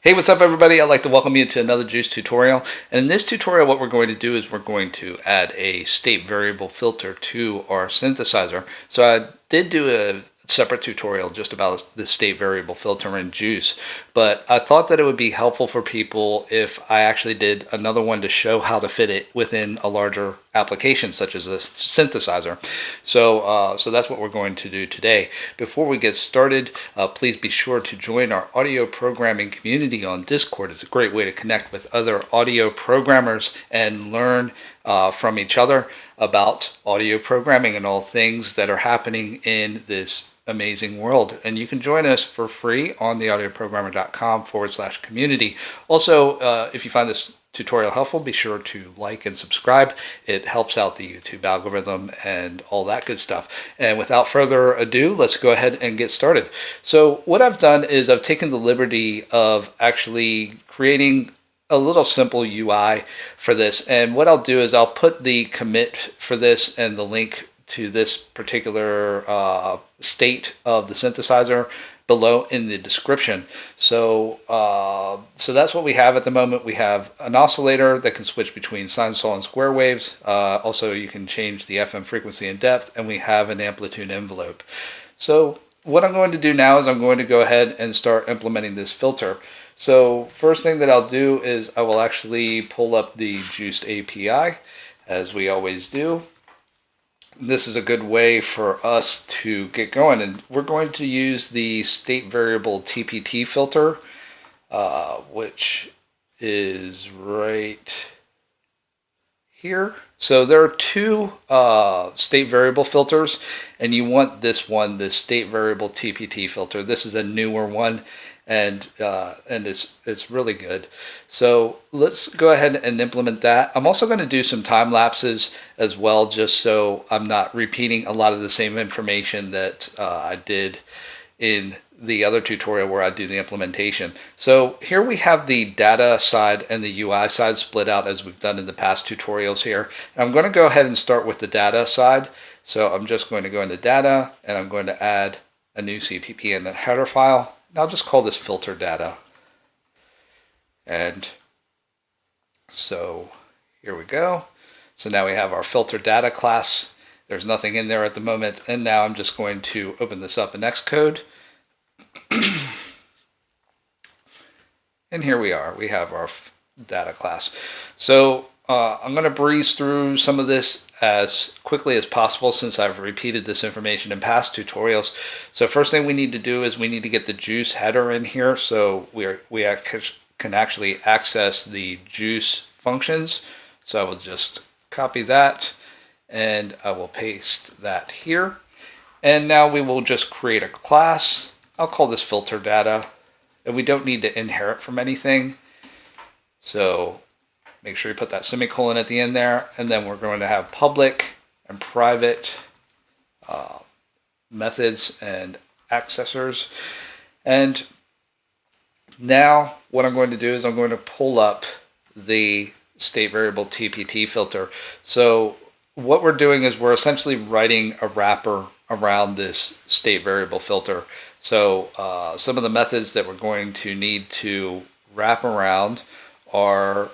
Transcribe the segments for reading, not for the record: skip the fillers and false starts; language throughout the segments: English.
Hey, what's up everybody? I'd like to welcome you to another Juce tutorial. And in this tutorial what we're going to do is we're going to add a state variable filter to our synthesizer. So I did do a separate tutorial just about the state variable filter in Juce, but I thought that it would be helpful for people if I actually did another one to show how to fit it within a larger application such as a synthesizer. So that's what we're going to do today. Before we get started, please be sure to join our audio programming community on Discord. It's a great way to connect with other audio programmers and learn from each other about audio programming and all things that are happening in this amazing world. And you can join us for free on theaudioprogrammer.com/community. Also, if you find this tutorial helpful, be sure to like and subscribe. It helps out the YouTube algorithm and all that good stuff. And without further ado, let's go ahead and get started. So what I've done is I've taken the liberty of actually creating a little simple UI for this. And what I'll do is I'll put the commit for this and the link to this particular state of the synthesizer below in the description. So that's what we have at the moment. We have an oscillator that can switch between sinusoidal and square waves. Also, you can change the FM frequency and depth, and we have an amplitude envelope. So what I'm going to do now is I'm going to go ahead and start implementing this filter. So first thing that I'll do is I will actually pull up the Juce API, as we always do. This is a good way for us to get going, and we're going to use the state variable TPT filter, which is right here. So there are two state variable filters, and you want this one, the state variable TPT filter. This is a newer one, and it's really good. So let's go ahead and implement that. I'm also going to do some time lapses as well, just so I'm not repeating a lot of the same information that I did in the other tutorial where I do the implementation. So here we have the data side and the UI side split out as we've done in the past tutorials here. And I'm going to go ahead and start with the data side. So I'm just going to go into data and I'm going to add a new CPP in the header file. I'll just call this filter data. And so here we go. So now we have our filter data class. There's nothing in there at the moment. And now I'm just going to open this up in Xcode. And here we are. We have our data class. So I'm going to breeze through some of this as quickly as possible since I've repeated this information in past tutorials. So first thing we need to do is we need to get the Juce header in here so we can actually access the Juce functions. So I will just copy that and I will paste that here. And now we will just create a class. I'll call this filter data, and we don't need to inherit from anything. So make sure you put that semicolon at the end there, and then we're going to have public and private methods and accessors. And now what I'm going to do is I'm going to pull up the state variable TPT filter. So what we're doing is we're essentially writing a wrapper around this state variable filter. So some of the methods that we're going to need to wrap around are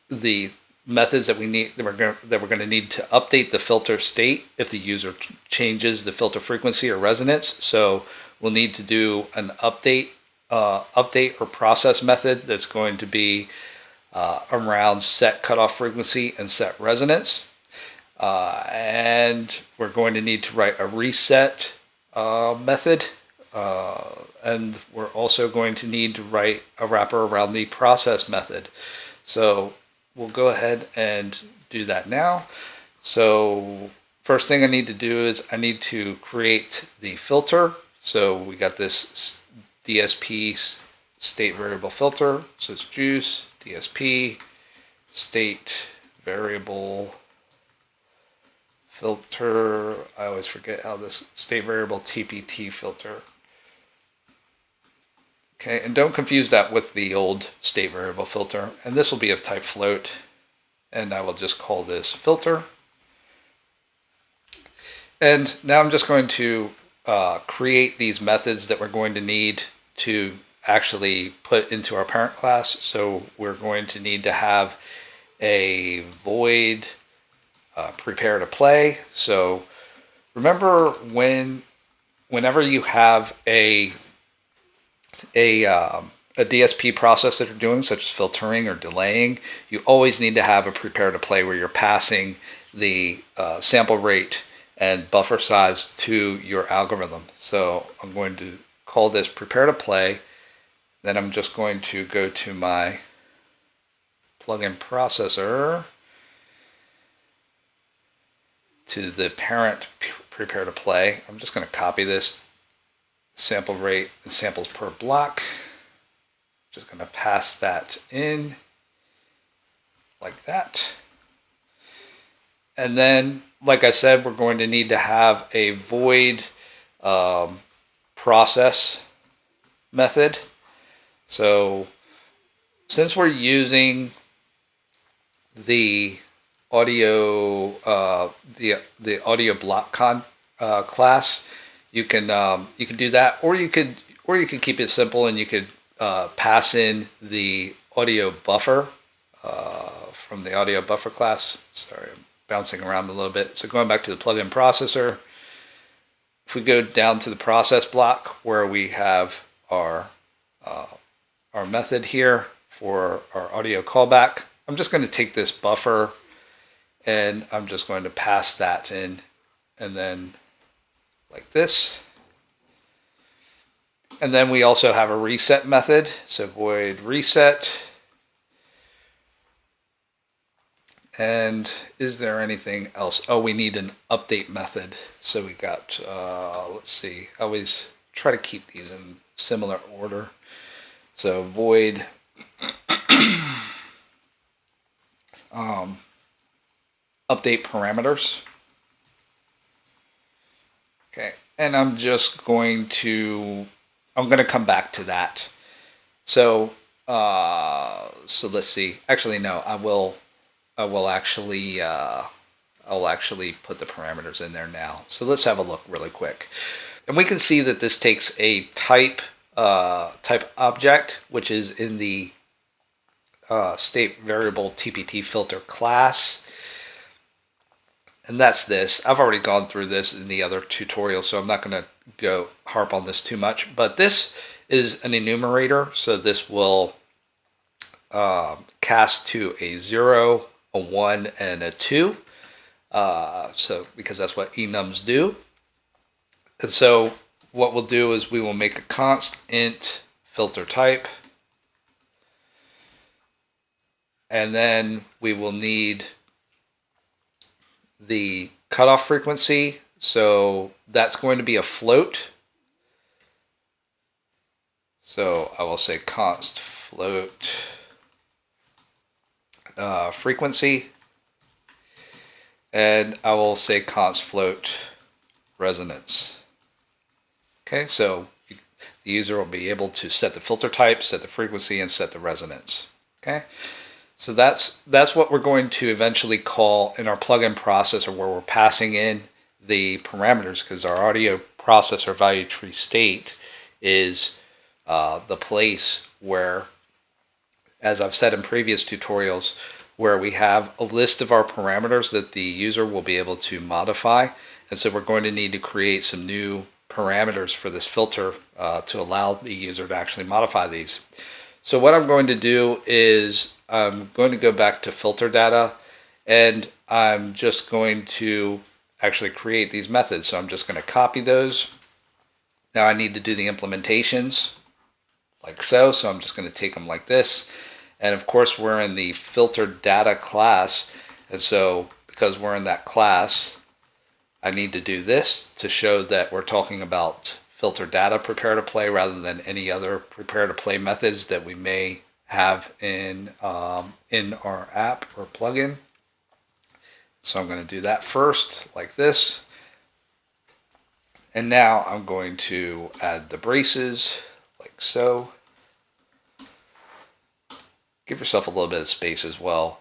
the methods that we're going to need to update the filter state if the user changes the filter frequency or resonance. So we'll need to do an update or process method that's going to be around set cutoff frequency and set resonance. And we're going to need to write a reset method. And we're also going to need to write a wrapper around the process method. So we'll go ahead and do that now. So first thing I need to do is I need to create the filter. So we got this DSP state variable filter. So it's Juce, DSP, state variable filter. I always forget how this state variable TPT filter. Okay, and don't confuse that with the old state variable filter. And this will be of type float. And I will just call this filter. And now I'm just going to create these methods that we're going to need to actually put into our parent class. So we're going to need to have a void prepare to play. So remember whenever you have a DSP process that you're doing, such as filtering or delaying, you always need to have a prepare to play where you're passing the sample rate and buffer size to your algorithm. So I'm going to call this prepare to play. Then I'm just going to go to my plugin processor, to the parent prepare to play. I'm just going to copy this sample rate and samples per block. Just going to pass that in like that. And then, like I said, we're going to need to have a void process method. So since we're using the audio the audio block class, you can do that, or you could keep it simple and you could pass in the audio buffer from the audio buffer class. Sorry, I'm bouncing around a little bit. So going back to the plugin processor, if we go down to the process block where we have our method here for our audio callback, I'm just going to take this buffer and I'm just going to pass that in, and then like this. And then we also have a reset method. So void reset. And is there anything else? Oh, we need an update method. So we got, let's see, I always try to keep these in similar order. So void update parameters. Okay, and I'm going to come back to that. So so let's see. Actually, no, I'll actually put the parameters in there now. So let's have a look really quick. And we can see that this takes a type object, which is in the state variable TPT filter class. And that's this. I've already gone through this in the other tutorial, so I'm not going to go harp on this too much. But this is an enumerator, so this will cast to a 0, a 1, and a 2. So because that's what enums do. And so what we'll do is we will make a const int filter type. And then we will need the cutoff frequency. So that's going to be a float. So I will say const float frequency. And I will say const float resonance. Okay, so the user will be able to set the filter type, set the frequency, and set the resonance. Okay. So that's what we're going to eventually call in our plugin processor, where we're passing in the parameters, because our audio processor value tree state is the place where, as I've said in previous tutorials, where we have a list of our parameters that the user will be able to modify. And so we're going to need to create some new parameters for this filter to allow the user to actually modify these. So what I'm going to do is I'm going to go back to filter data, and I'm just going to actually create these methods. So I'm just going to copy those. Now I need to do the implementations like so. So I'm just going to take them like this. And of course we're in the filter data class. And so because we're in that class, I need to do this to show that we're talking about filter data prepare to play rather than any other prepare to play methods that we may have in our app or plugin. So I'm going to do that first like this. And now I'm going to add the braces like so. Give yourself a little bit of space as well.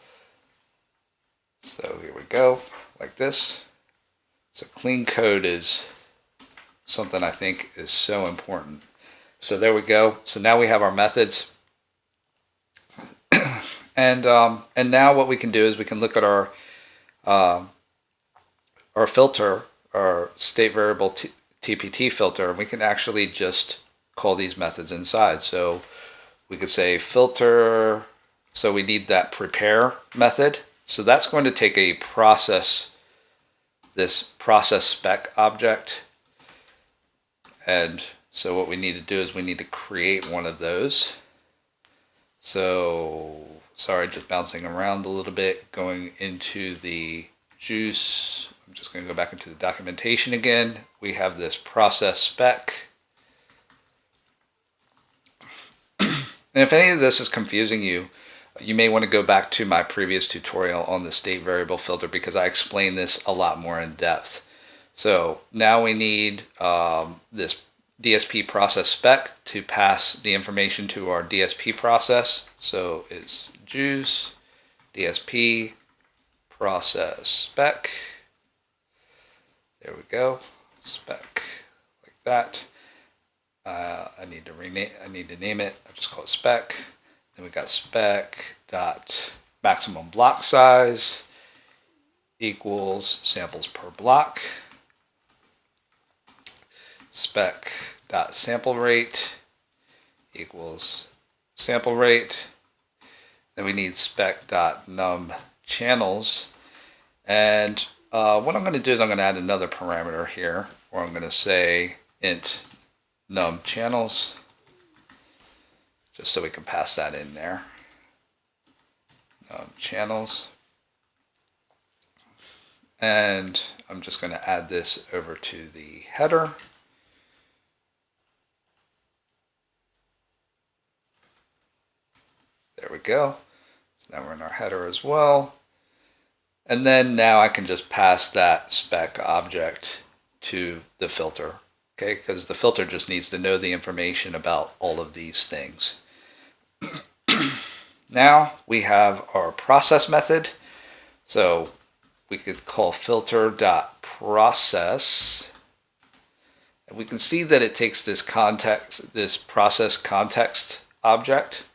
So here we go, like this. So clean code is something I think is so important. So there we go. So now we have our methods. And now what we can do is we can look at our filter, our state variable TPT filter, and we can actually just call these methods inside. So we could say filter, so we need that prepare method. So that's going to take a process, this process spec object. And so what we need to do is we need to create one of those. So, sorry, just bouncing around a little bit, going into the Juce. I'm just going to go back into the documentation again. We have this process spec. And if any of this is confusing you, you may want to go back to my previous tutorial on the state variable filter because I explain this a lot more in depth. So now we need this DSP Process Spec to pass the information to our DSP process. So it's Juce DSP Process Spec. There we go, spec, like that. I need to name it. I'll just call it spec. Then we got spec dot maximum block size equals samples per block. Spec dot sample rate equals sample rate. Then we need spec dot num channels. And what I'm going to do is I'm going to add another parameter here, where I'm going to say int num channels, just so we can pass that in there. Num channels. And I'm just going to add this over to the header. There we go. So now we're in our header as well. And then now I can just pass that spec object to the filter, okay? Because the filter just needs to know the information about all of these things. Now we have our process method. So we could call filter.process. And we can see that it takes this context, this process context object.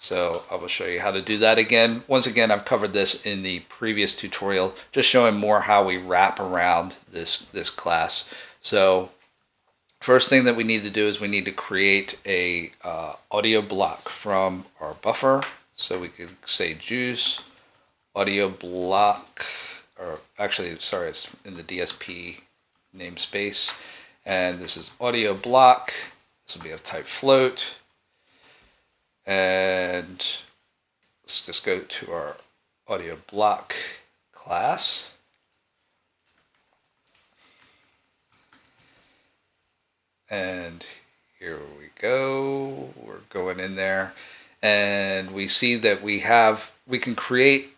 So I will show you how to do that again. Once again, I've covered this in the previous tutorial, just showing more how we wrap around this class. So first thing that we need to do is we need to create a audio block from our buffer. So we could say Juce audio block, or actually, sorry, it's in the DSP namespace. And this is audio block. This will be of type float. And let's just go to our audio block class. And here we go. We're going in there. And we see that we can create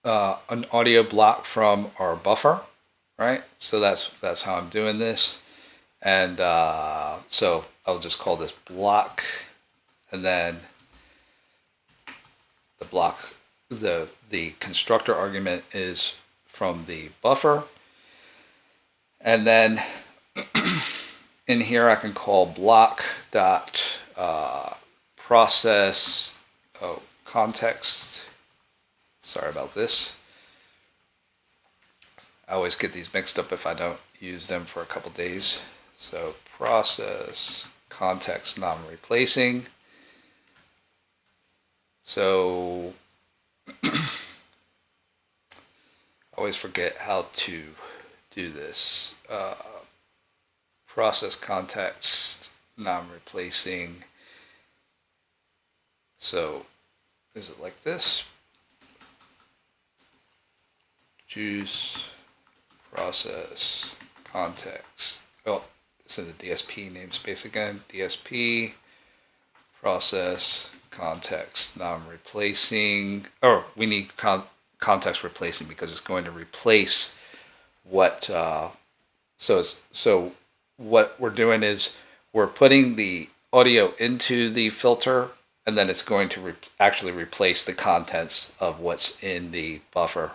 an audio block from our buffer, right? So that's how I'm doing this. And so I'll just call this block, and then the block, the constructor argument is from the buffer. And then in here I can call block dot process context. Sorry about this. I always get these mixed up if I don't use them for a couple days. So process context non-replacing. So I always forget how to do this. Process context non-replacing. So is it like this? Juce process context. Oh, it's in the DSP namespace again. DSP process context non-replacing. Oh, we need context replacing because it's going to replace what. So what we're doing is we're putting the audio into the filter, and then it's going to actually replace the contents of what's in the buffer.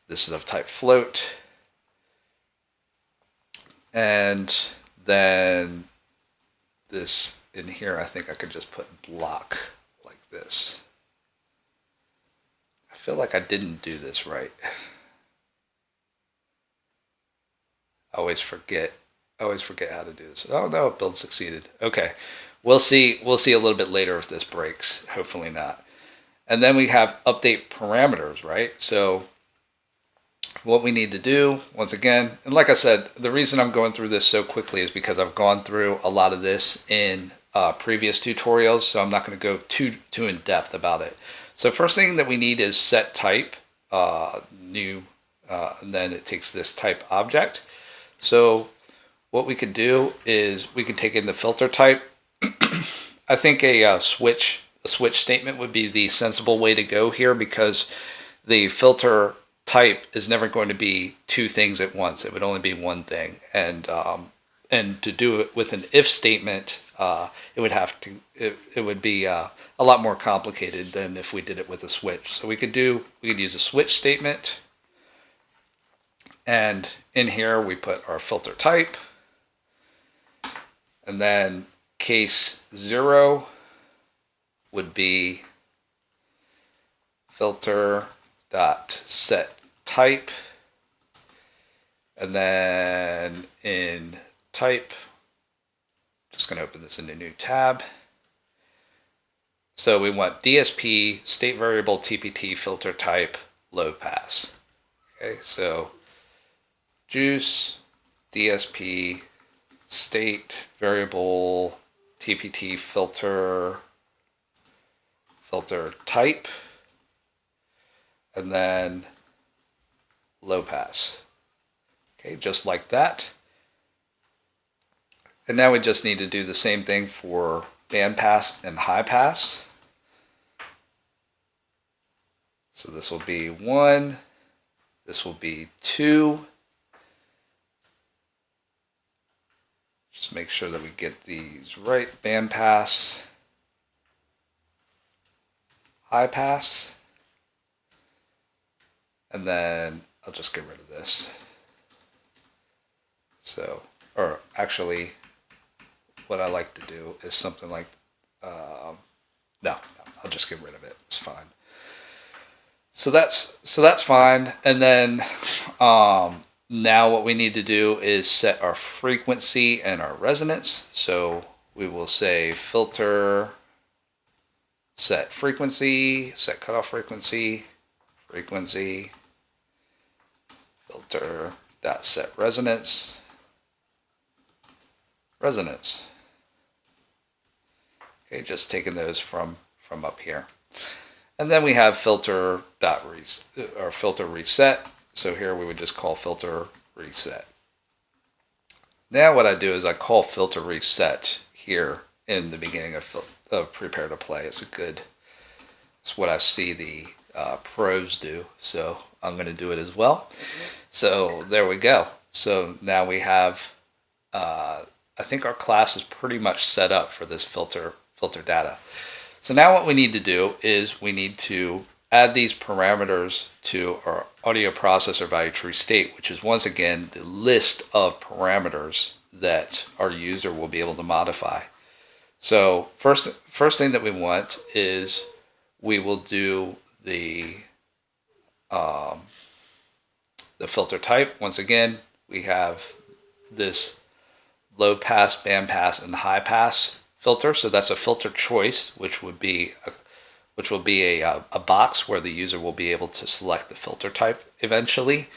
This is of type float. And then this in here, I think I could just put block like this. I feel like I didn't do this right. I always forget how to do this. Oh no, build succeeded. Okay. We'll see a little bit later if this breaks. Hopefully not. And then we have update parameters, right? So what we need to do, once again, and like I said, the reason I'm going through this so quickly is because I've gone through a lot of this in previous tutorials, so I'm not going to go too in depth about it. So first thing that we need is set type, new, and then it takes this type object. So what we could do is we could take in the filter type. I think a switch statement would be the sensible way to go here, because the filter type is never going to be two things at once. It would only be one thing, and to do it with an if statement, it would be a lot more complicated than if we did it with a switch. So we could use a switch statement, and in here we put our filter type, and then case 0 would be filter dot set type, and then in type, just going to open this in a new tab. So we want DSP state variable TPT filter type low pass. Okay, so Juce DSP state variable TPT filter type, and then low pass. Okay, just like that. And now we just need to do the same thing for band pass and high pass. So this will be 1, this will be 2. Just make sure that we get these right. Band pass, high pass, and then I'll just get rid of this. So, or actually, what I like to do is something like, no, I'll just get rid of it. It's fine. So that's fine. And then now what we need to do is set our frequency and our resonance. So we will say filter set frequency, set cutoff frequency, filter dot set resonance. Okay, just taking those from up here. And then we have filter reset. So here we would just call filter reset. Now what I do is I call filter reset here in the beginning of prepare to play. It's what I see the pros do. So I'm going to do it as well. So there we go. So now we have, I think our class is pretty much set up for this filter data. So now what we need to do is we need to add these parameters to our audio processor value true state, which is once again the list of parameters that our user will be able to modify. So first thing that we want is we will do the filter type. Once again, we have this low pass, band pass, and high pass filter. So that's a filter choice, which will be a box where the user will be able to select the filter type eventually.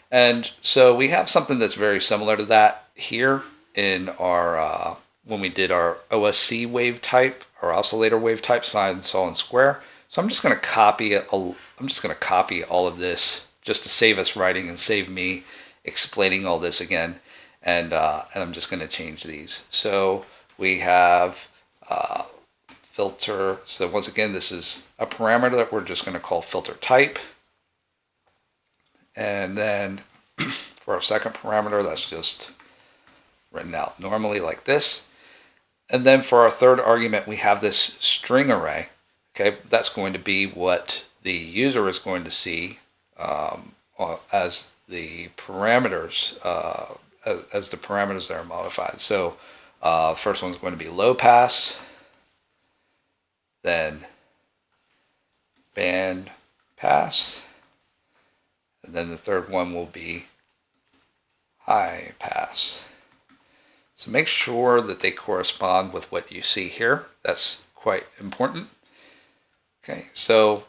And so we have something that's very similar to that here in our when we did our OSC wave type, our oscillator wave type, sine, saw, and square. So I'm just going to copy all of this just to save us writing and save me explaining all this again. And I'm just going to change these. So we have filter. So once again, this is a parameter that we're just going to call filter type. And then for our second parameter, that's just written out normally like this. And then for our third argument, we have this string array. Okay, that's going to be what the user is going to see as the parameters that are modified. So The first one's going to be low pass, then band pass, and then the third one will be high pass. So make sure that they correspond with what you see here. That's quite important. Okay, so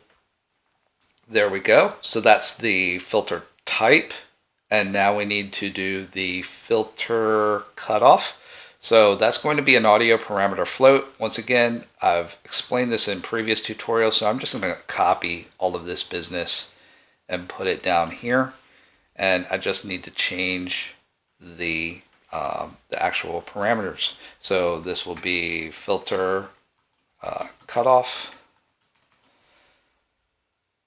there we go. So that's the filter type. And now we need to do the filter cutoff. So that's going to be an audio parameter float. Once again, I've explained this in previous tutorials, so I'm just going to copy all of this business and put it down here. And I just need to change the actual parameters. So this will be filter cutoff,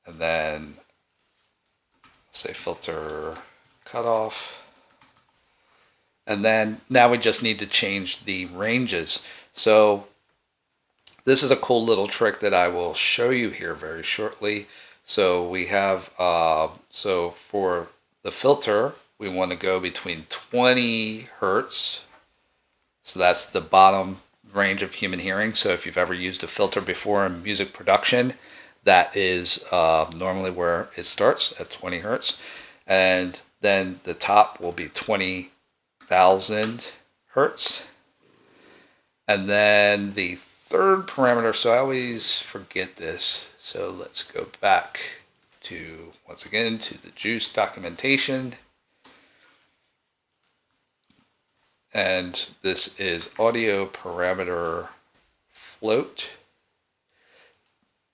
and then say filter cutoff. And then now we just need to change the ranges. So this is a cool little trick that I will show you here very shortly. So we have, so for the filter, we want to go between 20 hertz. So that's the bottom range of human hearing. So if you've ever used a filter before in music production, that is normally where it starts at 20 hertz. And then the top will be 20,000 hertz. And then the third parameter, so I always forget this. So let's go back to, once again, to the Juce documentation. And this is audio parameter float.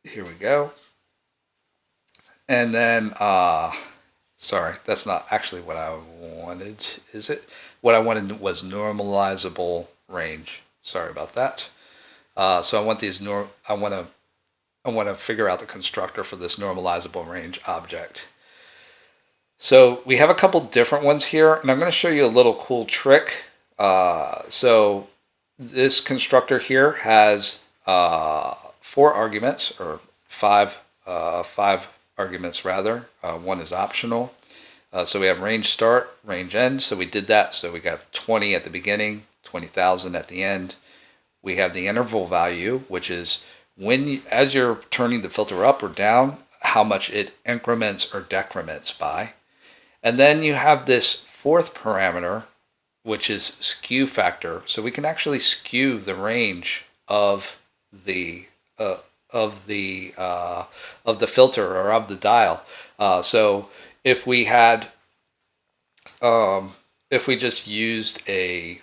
Here we go. And then, sorry, that's not actually what I wanted, is it? What I wanted was normalizable range. Sorry about that. So I want these, I want to figure out the constructor for this normalizable range object. So we have a couple different ones here, and I'm going to show you a little cool trick. So this constructor here has 4 arguments, or five arguments rather. One is optional. So we have range start, range end. So we did that. So we got 20 at the beginning, 20,000 at the end. We have the interval value, which is when, as you're turning the filter up or down, how much it increments or decrements by. And then you have this fourth parameter, which is skew factor. So we can actually skew the range of the filter or of the dial. So if we had, if we just used a,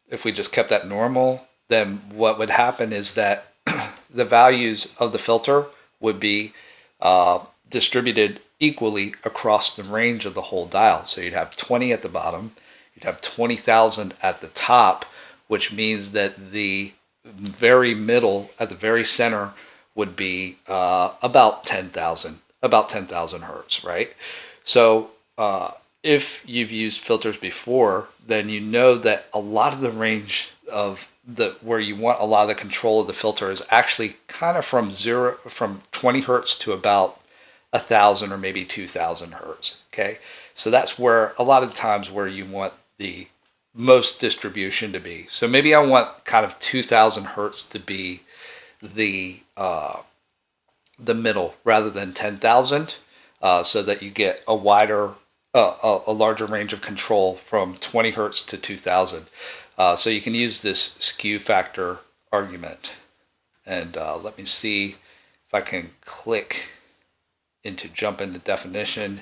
if we just kept that normal, then what would happen is that the values of the filter would be distributed equally across the range of the whole dial. So you'd have 20 at the bottom, you'd have 20,000 at the top, which means that the very middle, at the very center, would be about 10,000 hertz, right? So if you've used filters before, then you know that a lot of the range of where you want a lot of the control of the filter is actually kind of from 20 hertz to about 1,000 or maybe 2,000 hertz. Okay, so that's where a lot of the times where you want the most distribution to be. So maybe I want kind of 2,000 hertz to be the middle rather than 10,000, so that you get a wider, a larger range of control from 20 hertz to 2,000. So you can use this skew factor argument. And let me see if I can click into jump into definition.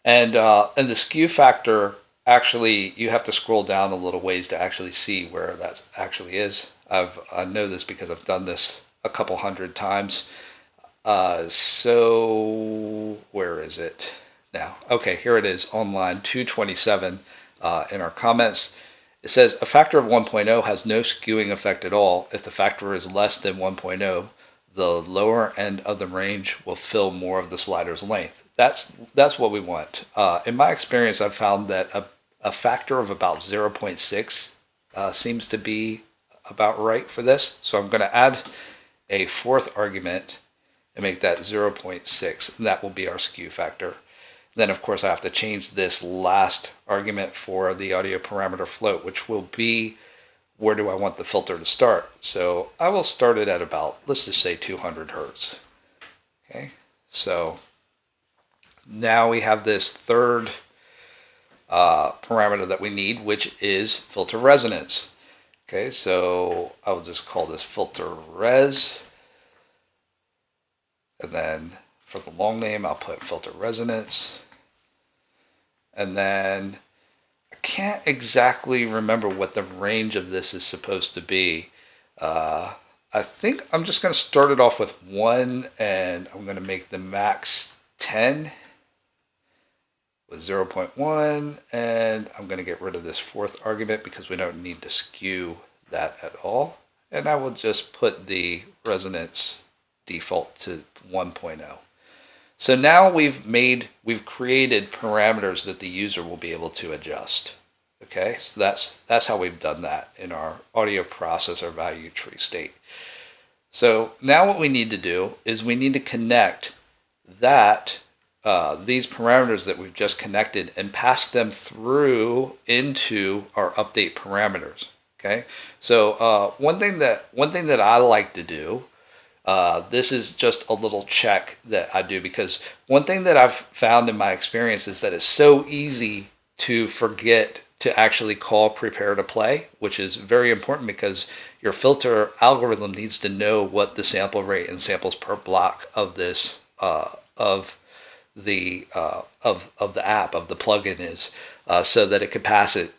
And the skew factor, actually, you have to scroll down a little ways to actually see where that actually is. I know this because I've done this a couple hundred times. So where is it now? Okay, here it is on line 227 in our comments. It says a factor of 1.0 has no skewing effect at all. If the factor is less than 1.0, the lower end of the range will fill more of the slider's length. That's what we want. In my experience, I've found that a factor of about 0.6 seems to be about right for this. So I'm going to add a fourth argument and make that 0.6, and that will be our skew factor. Then of course I have to change this last argument for the audio parameter float, which will be where do I want the filter to start. So I will start it at about, let's just say 200 Hertz. Okay, so now we have this third parameter that we need, which is filter resonance. Okay, so I will just call this filter res, and then for the long name I'll put filter resonance. And then I can't exactly remember what the range of this is supposed to be. I think I'm just going to start it off with 1, and I'm going to make the max 10 with 0.1, and I'm going to get rid of this fourth argument because we don't need to skew that at all. And I will just put the resonance default to 1.0. So now we've created parameters that the user will be able to adjust. Okay, so that's how we've done that in our audio processor value tree state. So now what we need to do is we need to connect that these parameters that we've just connected and pass them through into our update parameters. Okay, so one thing that I like to do. This is just a little check that I do, because one thing that I've found in my experience is that it's so easy to forget to actually call prepare to play, which is very important because your filter algorithm needs to know what the sample rate and samples per block of this of the app, of the plugin is, so that it can pass it,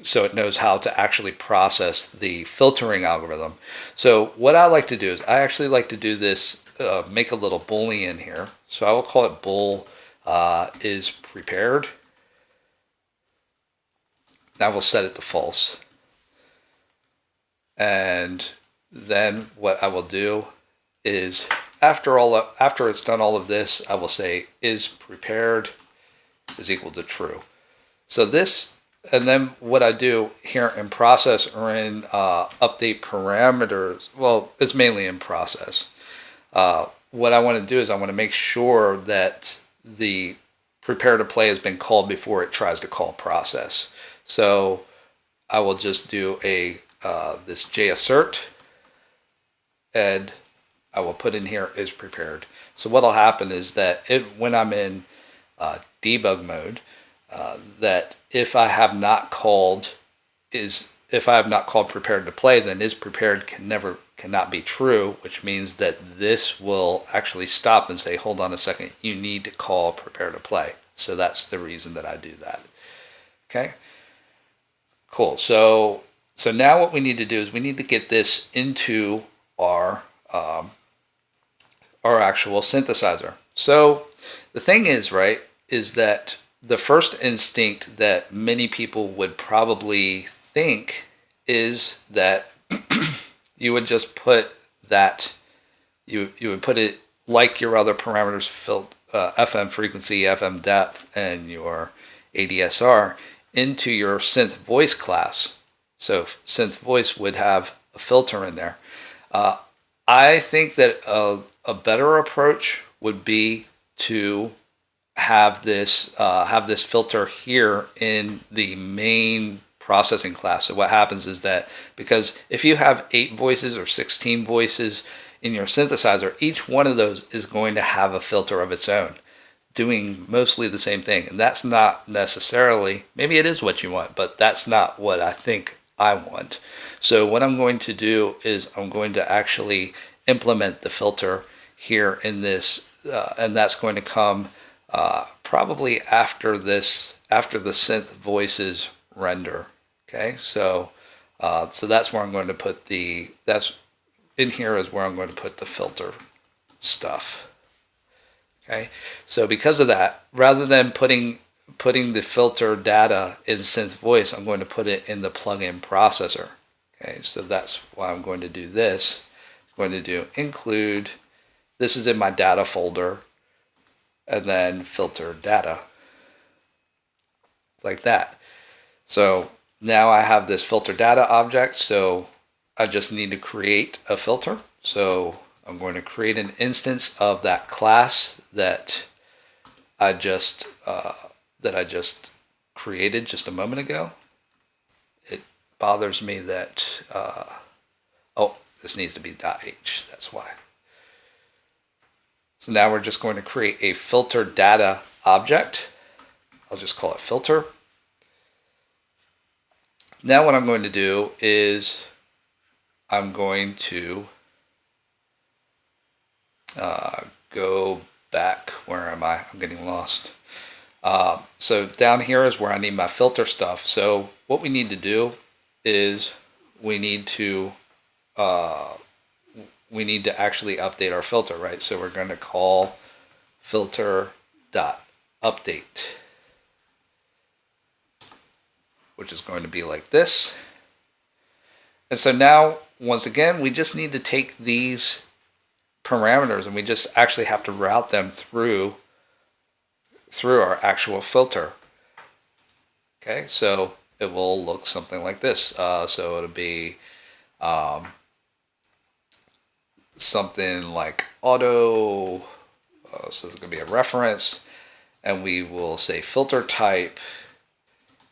so it knows how to actually process the filtering algorithm. So what I like to do is I actually like to do this, make a little boolean here. So I will call it bool is prepared. Now we'll set it to false. And then what I will do is after it's done all of this, I will say is prepared is equal to true. So this, and then what I do here in process or in update parameters, well, it's mainly in process. What I want to do is I want to make sure that the prepare to play has been called before it tries to call process. So I will just do a this jassert, and I will put in here is prepared. So what will happen is that when I'm in debug mode, that if I have not called prepared to play, then is prepared cannot be true, which means that this will actually stop and say, hold on a second, you need to call prepare to play. So that's the reason that I do that. Okay, cool. So now what we need to do is we need to get this into our actual synthesizer. So the thing is, right, is that the first instinct that many people would probably think is that you would just put that, you would put it like your other parameters, FM frequency, FM depth, and your ADSR into your synth voice class. So synth voice would have a filter in there. I think that a better approach would be to have this filter here in the main processing class. So what happens is that, because if you have 8 voices or 16 voices in your synthesizer, each one of those is going to have a filter of its own, doing mostly the same thing. And that's not necessarily, maybe it is what you want, but that's not what I think I want. So what I'm going to do is I'm going to actually implement the filter here in this, and that's going to come probably after the synth voices render. Okay, so that's where I'm going to put that's in here is where I'm going to put the filter stuff. Okay, so because of that, rather than putting the filter data in synth voice, I'm going to put it in the plugin processor. Okay, so that's why I'm going to do this. I'm going to do include, this is in my data folder, and then filter data, like that. So now I have this filter data object, so I just need to create a filter. So I'm going to create an instance of that class that I just created just a moment ago. It bothers me that oh, this needs to be .h. That's why. So now we're just going to create a filter data object. I'll just call it filter. Now what I'm going to do is I'm going to go back. Where am I? I'm getting lost. So down here is where I need my filter stuff. So what we need to do is we need to actually update our filter, right? So we're going to call filter.update, which is going to be like this. And so now, once again, we just need to take these parameters and we just actually have to route them through our actual filter. Okay, so it will look something like this. So it'll be something like auto, so there's going to be a reference, and we will say filter type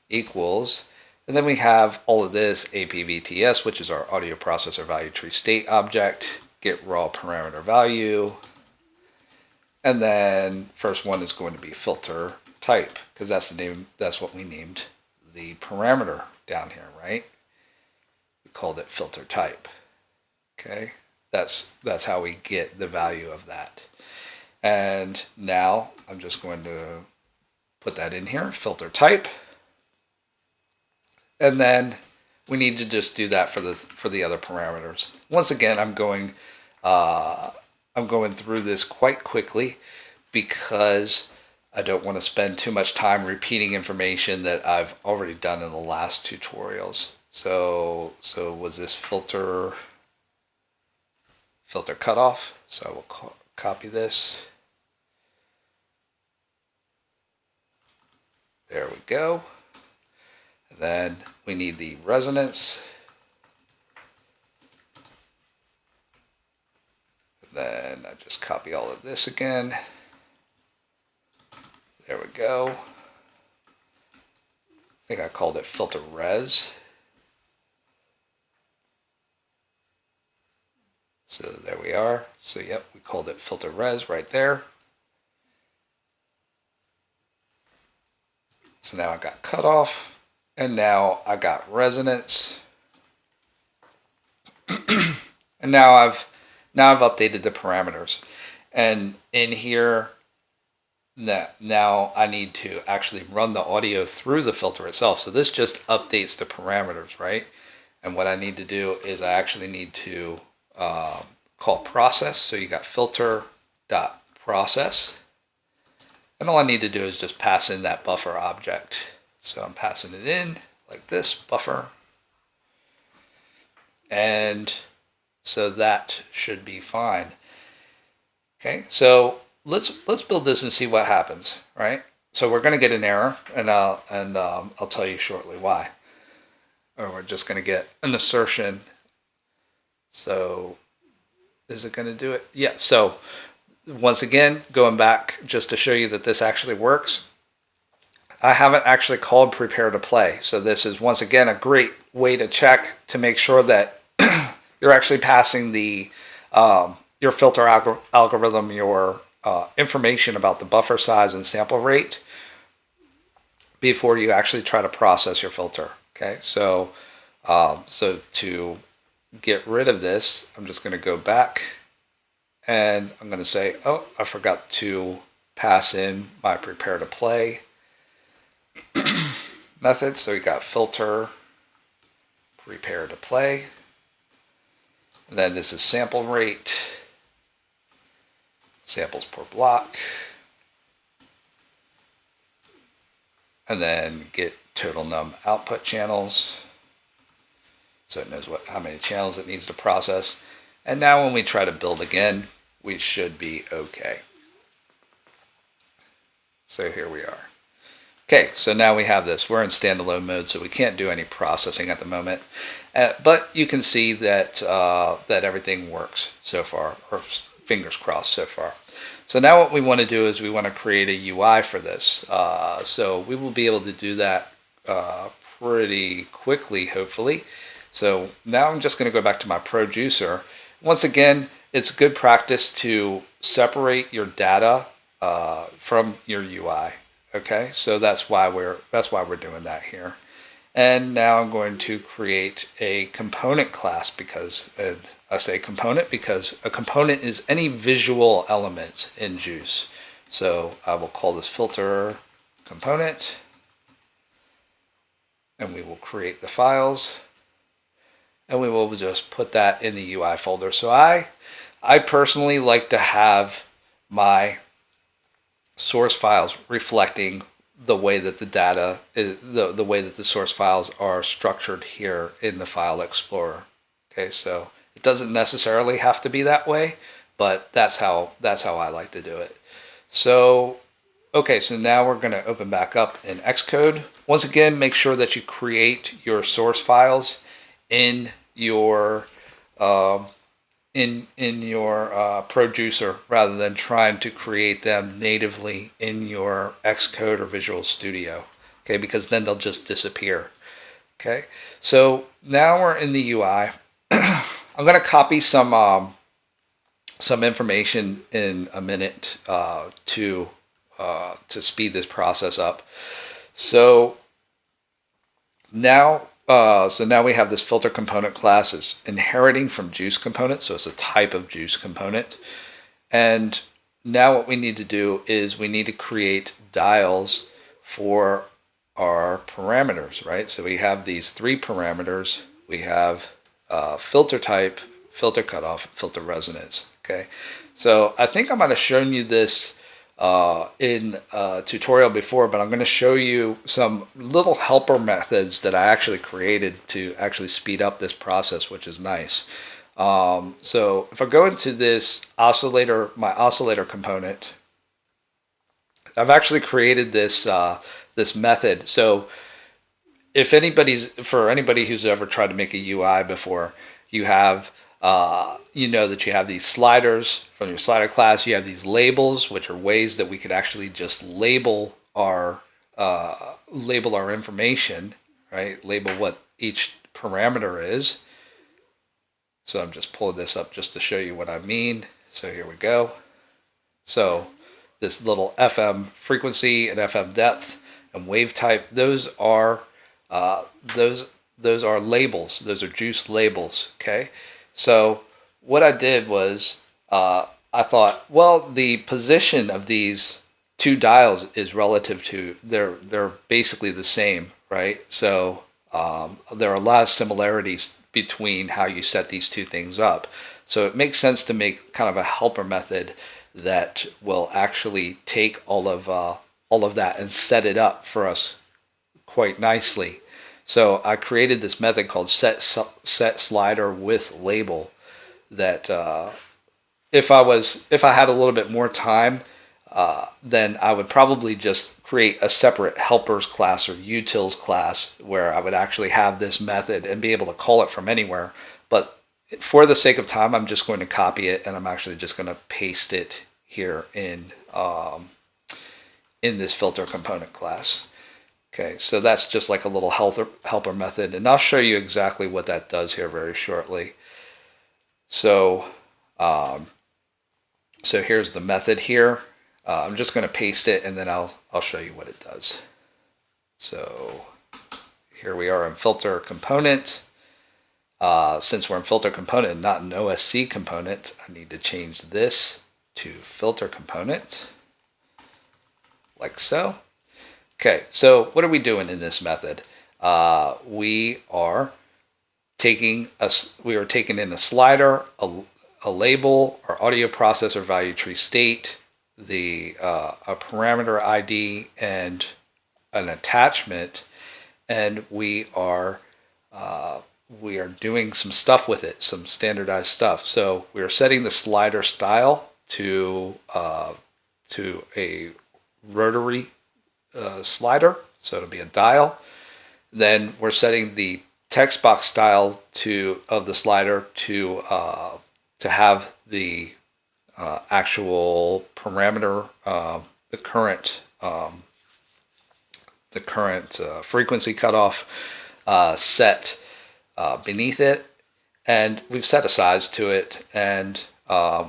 equals, and then we have all of this APVTS, which is our audio processor value tree state object, get raw parameter value, and then first one is going to be filter type, because that's the name, that's what we named the parameter down here, right? We called it filter type. Okay, that's how we get the value of that. And now I'm just going to put that in here, filter type. And then we need to just do that for the other parameters. Once again, I'm going through this quite quickly because I don't want to spend too much time repeating information that I've already done in the last tutorials. So was this filter cutoff? So I will copy this. There we go. Then we need the resonance. Then I just copy all of this again. There we go. I think I called it filter res. So there we are. So yep, we called it filter res right there. So now I got cutoff. And now I got resonance. And now I've updated the parameters. And in here, now I need to actually run the audio through the filter itself. So this just updates the parameters, right? And what I need to do is I actually need to call process. So you got filter.process. And all I need to do is just pass in that buffer object. So I'm passing it in like this, buffer. And so that should be fine. Okay, so let's build this and see what happens, right? So we're going to get an error, and I'll tell you shortly why. Or we're just going to get an assertion. So is it going to do it? Yeah, so once again, going back just to show you that this actually works, I haven't actually called prepare to play. So this is once again a great way to check to make sure that you're actually passing the your filter algorithm, your information about the buffer size and sample rate before you actually try to process your filter. Okay, so so to get rid of this, I'm just going to go back and I'm going to say, oh, I forgot to pass in my prepare to play method. So we got filter prepare to play, and then this is sample rate, samples per block, and then get total num output channels, so it knows how many channels it needs to process. And now when we try to build again, we should be okay. So here we are. Okay, so now we have this. We're in standalone mode, so we can't do any processing at the moment. But you can see that that everything works so far, or fingers crossed so far. So now what we want to do is we want to create a UI for this. So we will be able to do that pretty quickly, hopefully. So now I'm just going to go back to my producer. Once again, it's good practice to separate your data from your UI. Okay, so that's why we're doing that here. And now I'm going to create a component class because, and I say component because a component is any visual element in Juce. So I will call this filter component, and we will create the files, and we will just put that in the UI folder. So I personally like to have my source files reflecting the way that the data is, the way that the source files are structured here in the File Explorer. Okay, so it doesn't necessarily have to be that way, but that's how I like to do it. So okay, so now we're going to open back up in Xcode. Once again, make sure that you create your source files in your producer rather than trying to create them natively in your Xcode or Visual Studio. Okay, because then they'll just disappear. Okay, so now we're in the UI. I'm going to copy some information in a minute to speed this process up. So now we have this filter component class is inheriting from Juce component, so it's a type of Juce component. And now what we need to do is we need to create dials for our parameters, right? So we have these three parameters. We have filter type, filter cutoff, filter resonance. Okay, so I think I might have shown you this in a tutorial before, but I'm going to show you some little helper methods that I actually created to actually speed up this process, which is nice. So if I go into this oscillator, my oscillator component, I've actually created this this method. So if for anybody who's ever tried to make a UI before, you have you know that you have these sliders from your slider class. You have these labels, which are ways that we could actually just label our information, right? Label what each parameter is. So I'm just pulling this up just to show you what I mean. So here we go. So this little FM frequency and FM depth and wave type, those are labels. Those are Juce labels. Okay. So what I did was I thought, well, the position of these two dials is relative to they're basically the same, right? So there are a lot of similarities between how you set these two things up. So it makes sense to make kind of a helper method that will actually take all of that and set it up for us quite nicely. So I created this method called set slider with label that if I had a little bit more time, then I would probably just create a separate helpers class or utils class where I would actually have this method and be able to call it from anywhere. But for the sake of time, I'm just going to copy it, and I'm actually just going to paste it here in this filter component class. Okay, so that's just like a little helper method, and I'll show you exactly what that does here very shortly. So, so here's the method here. I'm just going to paste it, and then I'll show you what it does. So here we are in filter component. Since we're in filter component and not an OSC component, I need to change this to filter component, like so. Okay, so what are we doing in this method? We are taking in a slider, a label, our audio processor value tree state, a parameter ID, and an attachment, and we are doing some stuff with it, some standardized stuff. So we are setting the slider style to a rotary slider, so it'll be a dial. Then we're setting the text box style of the slider to have the actual parameter, the current frequency cutoff set beneath it, and we've set a size to it, and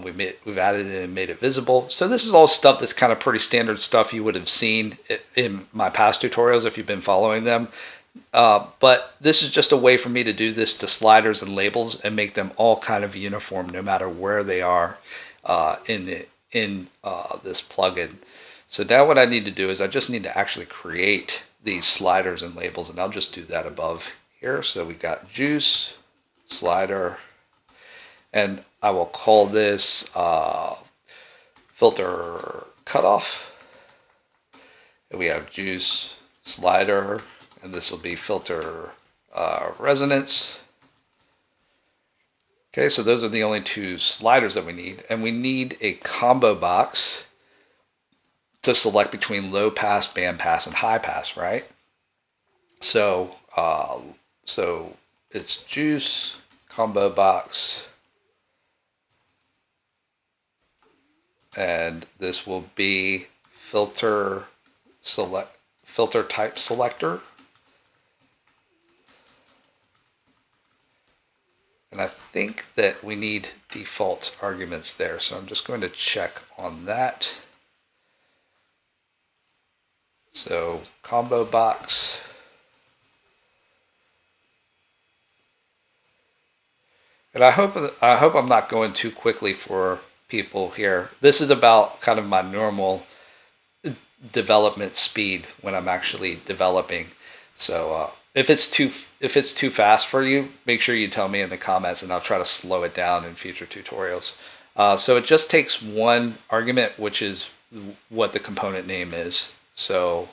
we've added it and made it visible. So this is all stuff that's kind of pretty standard stuff you would have seen in my past tutorials if you've been following them. But this is just a way for me to do this to sliders and labels and make them all kind of uniform no matter where they are in this plugin. So now what I need to do is I just need to actually create these sliders and labels, and I'll just do that above here. So we got Juce, slider, and I will call this filter cutoff. And we have Juce, slider, and this will be filter resonance. Okay, so those are the only two sliders that we need, and we need a combo box to select between low pass, band pass, and high pass, right? So it's Juce combo box, and this will be filter type selector. And I think that we need default arguments there, so I'm just going to check on that. So combo box. And I hope I'm not going too quickly for people here. This is about kind of my normal development speed when I'm actually developing. So if it's too fast for you, make sure you tell me in the comments, and I'll try to slow it down in future tutorials. So it just takes one argument, which is what the component name is. So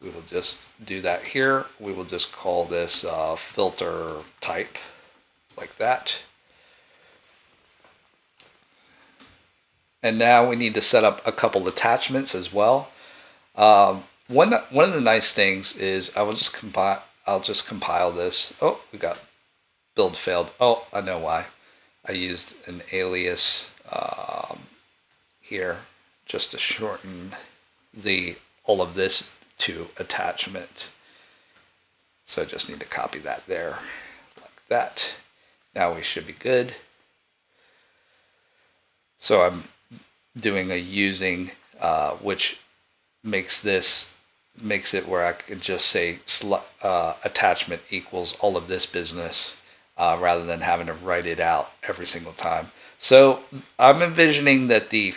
we will just do that here. We will just call this filter type, like that. And now we need to set up a couple attachments as well. One of the nice things is I'll just compile this. Oh, we got build failed. Oh, I know why. I used an alias here just to shorten all of this to attachment. So I just need to copy that there like that. Now we should be good. So I'm doing a using, which makes it where I could just say attachment equals all of this business, rather than having to write it out every single time. So I'm envisioning that this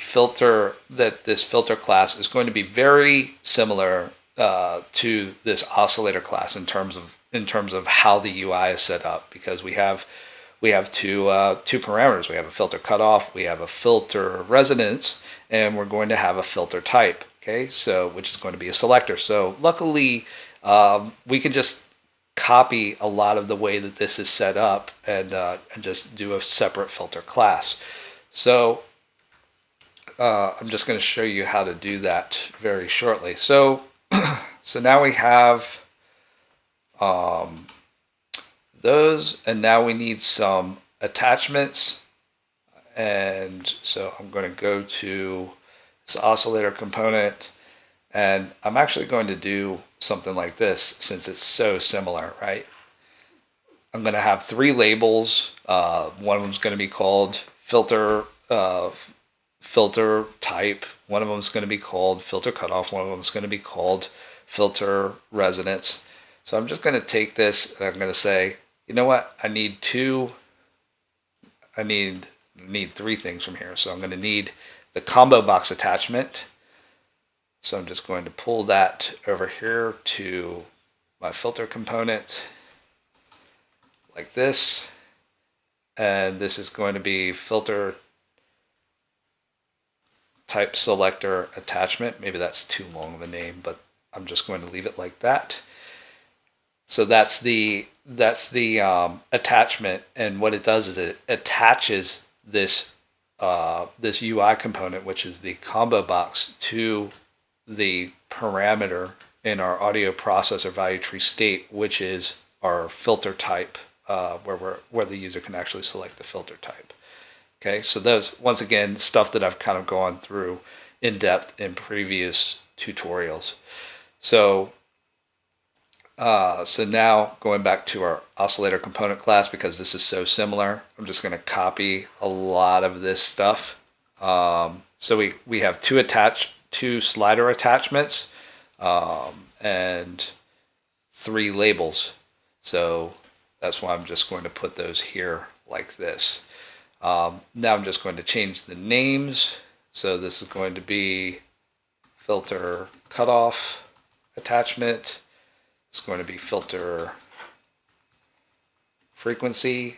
filter class is going to be very similar to this oscillator class in terms of how the UI is set up, because we have two parameters. We have a filter cutoff, we have a filter resonance, and we're going to have a filter type. Okay, so which is going to be a selector. So luckily, we can just copy a lot of the way that this is set up and just do a separate filter class. So I'm just going to show you how to do that very shortly. So now we have those, and now we need some attachments. And so I'm going to go to this oscillator component, and I'm actually going to do something like this since it's so similar, right? I'm going to have three labels. One of them is going to be called filter type. One of them is going to be called filter cutoff. One of them is going to be called filter resonance. So I'm just going to take this and I'm going to say, you know what? I need three things from here. So I'm going to need the combo box attachment. So I'm just going to pull that over here to my filter component like this. And this is going to be filter type selector attachment. Maybe that's too long of a name, but I'm just going to leave it like that. So that's the attachment, and what it does is it attaches this UI component, which is the combo box, to the parameter in our audio processor value tree state, which is our filter type, where the user can actually select the filter type. Okay, so those, once again, stuff that I've kind of gone through in depth in previous tutorials. So, so now going back to our oscillator component class, because this is so similar, I'm just going to copy a lot of this stuff. So we have two slider attachments, and 3 labels. So that's why I'm just going to put those here like this. Now I'm just going to change the names. So this is going to be filter cutoff attachment. It's going to be filter frequency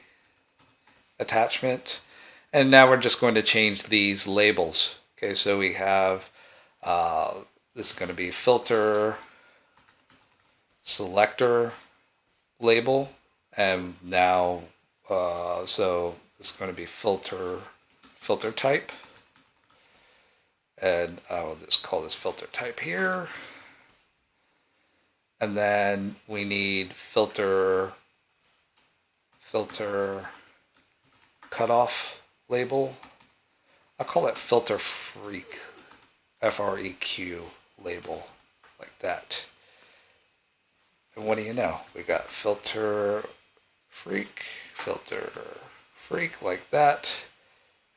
attachment. And now we're just going to change these labels. Okay, so we have, this is going to be filter selector label. And now, so it's going to be filter type, and I will just call this filter type here. And then we need filter cutoff label. I'll call it filter freq, FREQ label, like that. And what do you know? We got filter freq like that.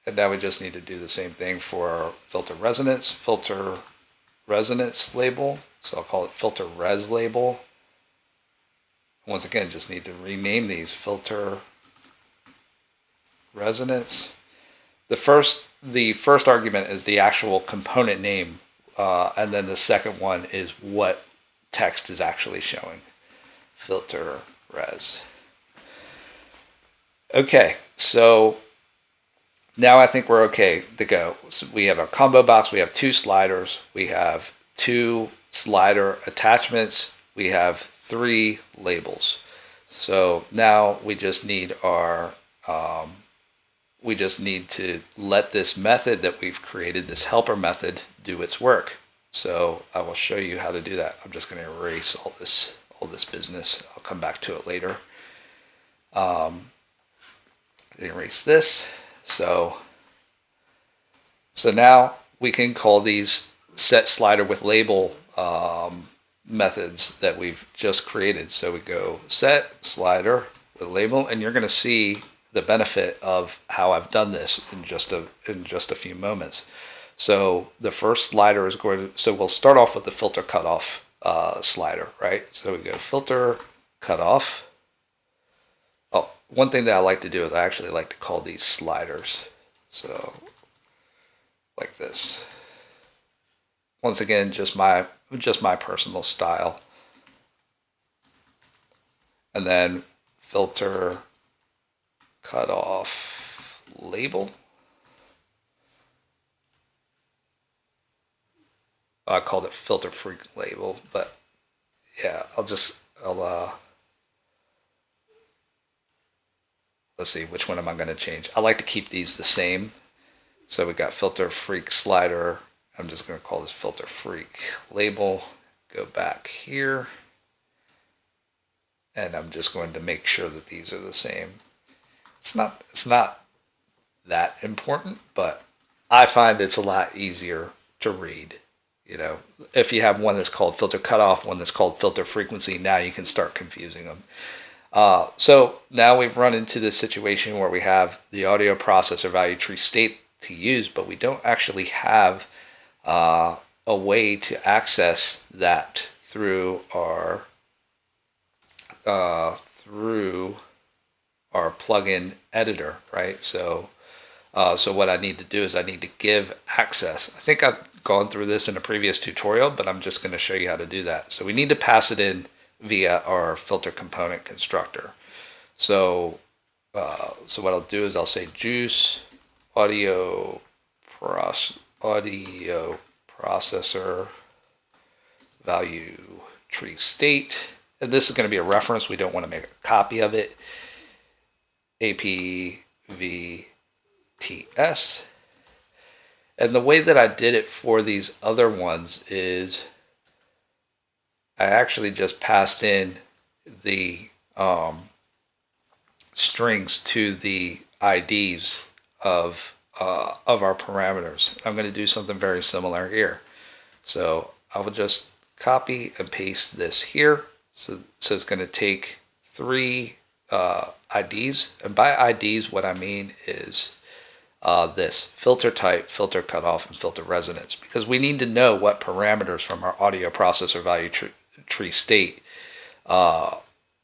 And now we just need to do the same thing for our filter resonance label. So I'll call it filter res label. Once again, just need to rename these filter resonance. The first argument is the actual component name, and then the second one is what text is actually showing. Filter res. Okay, so now I think we're okay to go. So we have a combo box, we have 2 sliders, we have 2 slider attachments, we have 3 labels. So now we just need our, we just need to let this method that we've created, this helper method, do its work. So I will show you how to do that. I'm just going to erase all this business. I'll come back to it later. Erase this. So now we can call these set slider with label methods that we've just created. So we go set slider with label, and you're going to see the benefit of how I've done this in just a few moments. So the first slider is going to, so we'll start off with the filter cutoff slider, right? So we go filter cutoff. Oh, one thing that I like to do is I actually like to call these sliders. So like this. Once again, just my personal style. And then filter cutoff label. I called it filter freq label, but yeah, let's see, which one am I going to change? I like to keep these the same. So we got filter freq slider. I'm just going to call this filter freq label. Go back here. And I'm just going to make sure that these are the same. It's not that important, but I find it's a lot easier to read. You know, if you have one that's called filter cutoff, one that's called filter frequency, now you can start confusing them. So now we've run into this situation where we have the audio processor value tree state to use, but we don't actually have a way to access that through our plugin editor, right? So what I need to do is I need to give access. I think I've gone through this in a previous tutorial, but I'm just going to show you how to do that. So we need to pass it in via our filter component constructor. So what I'll do is I'll say Juce audio processor value tree state, and this is going to be a reference. We don't want to make a copy of it. APVTS. And the way that I did it for these other ones is I actually just passed in the strings to the IDs of our parameters. I'm going to do something very similar here. So I will just copy and paste this here. So it's going to take three IDs. And by IDs, what I mean is this: filter type, filter cutoff, and filter resonance. Because we need to know what parameters from our audio processor value tree state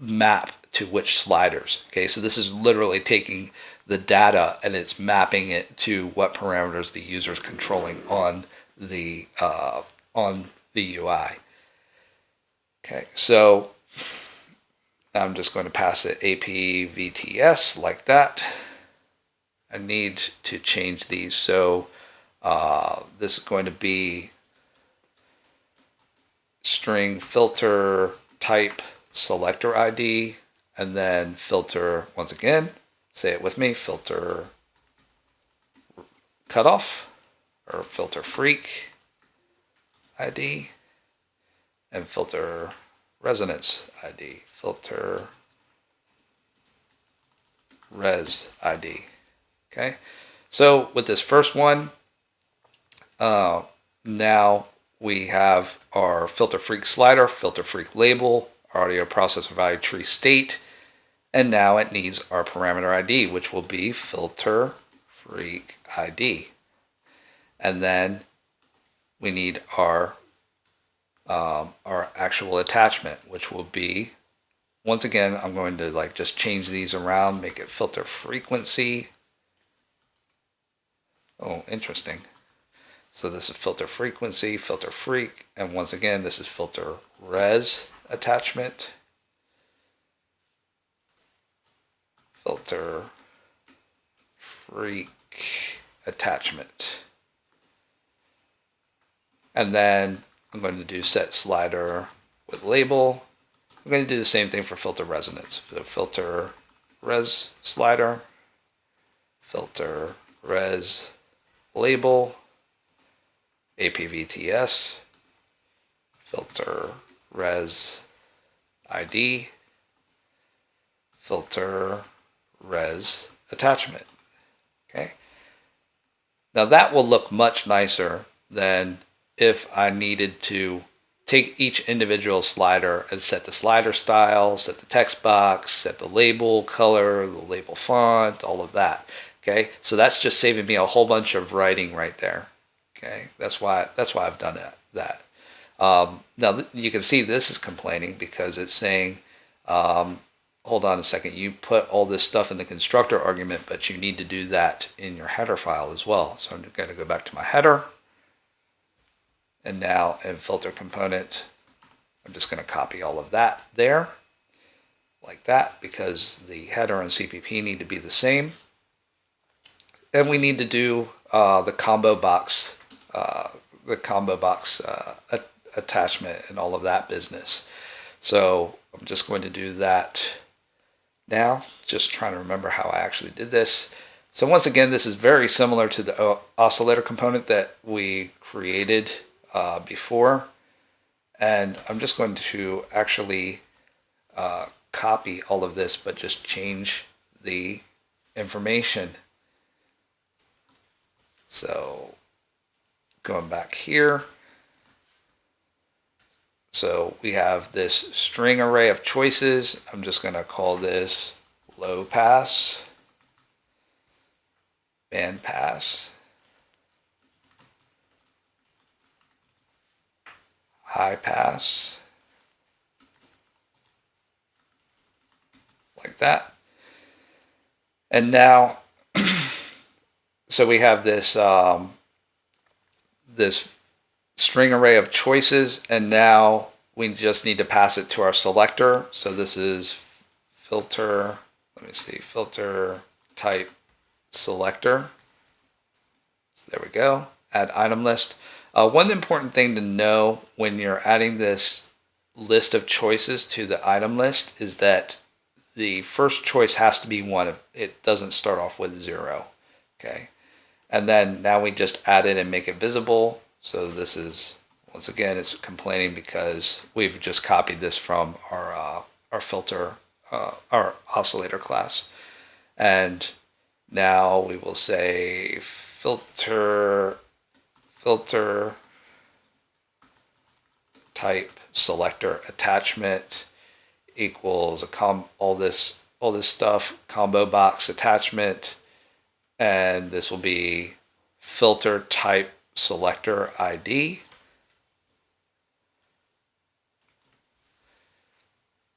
map to which sliders. Okay, so this is literally taking the data and it's mapping it to what parameters the user is controlling on the UI. Okay, so I'm just going to pass it APVTS like that. I need to change these. So this is going to be string filter type selector ID, and then filter, once again, say it with me, filter cutoff or filter freak ID, and filter resonance ID, filter res ID. Okay, so with this first one, now we have our filter freak slider, filter freak label, audio processor value tree state, and now it needs our parameter ID, which will be filter freak ID. And then we need our actual attachment, which will be, once again, I'm going to just change these around, make it filter frequency. Oh, interesting. So this is filter frequency, filter freak, and once again, this is filter res attachment, filter freak attachment. And then I'm going to do set slider with label. I'm going to do the same thing for filter resonance. So filter res slider, filter res label, APVTS, filter res ID, filter res attachment. Okay. Now that will look much nicer than if I needed to take each individual slider and set the slider style, set the text box, set the label color, the label font, all of that. Okay, so that's just saving me a whole bunch of writing right there. Okay, that's why I've done that. Now you can see this is complaining because it's saying, hold on a second, you put all this stuff in the constructor argument, but you need to do that in your header file as well. So I'm going to go back to my header. And now in filter component, I'm just going to copy all of that there, like that, because the header and CPP need to be the same. And we need to do the combo box attachment and all of that business. So I'm just going to do that now, just trying to remember how I actually did this. So once again, this is very similar to the oscillator component that we created before. And I'm just going to actually copy all of this, but just change the information. So going back here, so we have this string array of choices. I'm just going to call this low pass, band pass, high pass, like that. And now, so we have this this string array of choices, and now we just need to pass it to our selector. So this is filter, let me see, filter type selector. So there we go, add item list. One important thing to know when you're adding this list of choices to the item list is that the first choice has to be 1. It doesn't start off with 0. Okay. And then now we just add it and make it visible. So this is, once again, it's complaining because we've just copied this from our filter, our oscillator class. And Now we will say filter type selector attachment equals all this stuff, combo box attachment, and this will be filter type selector ID.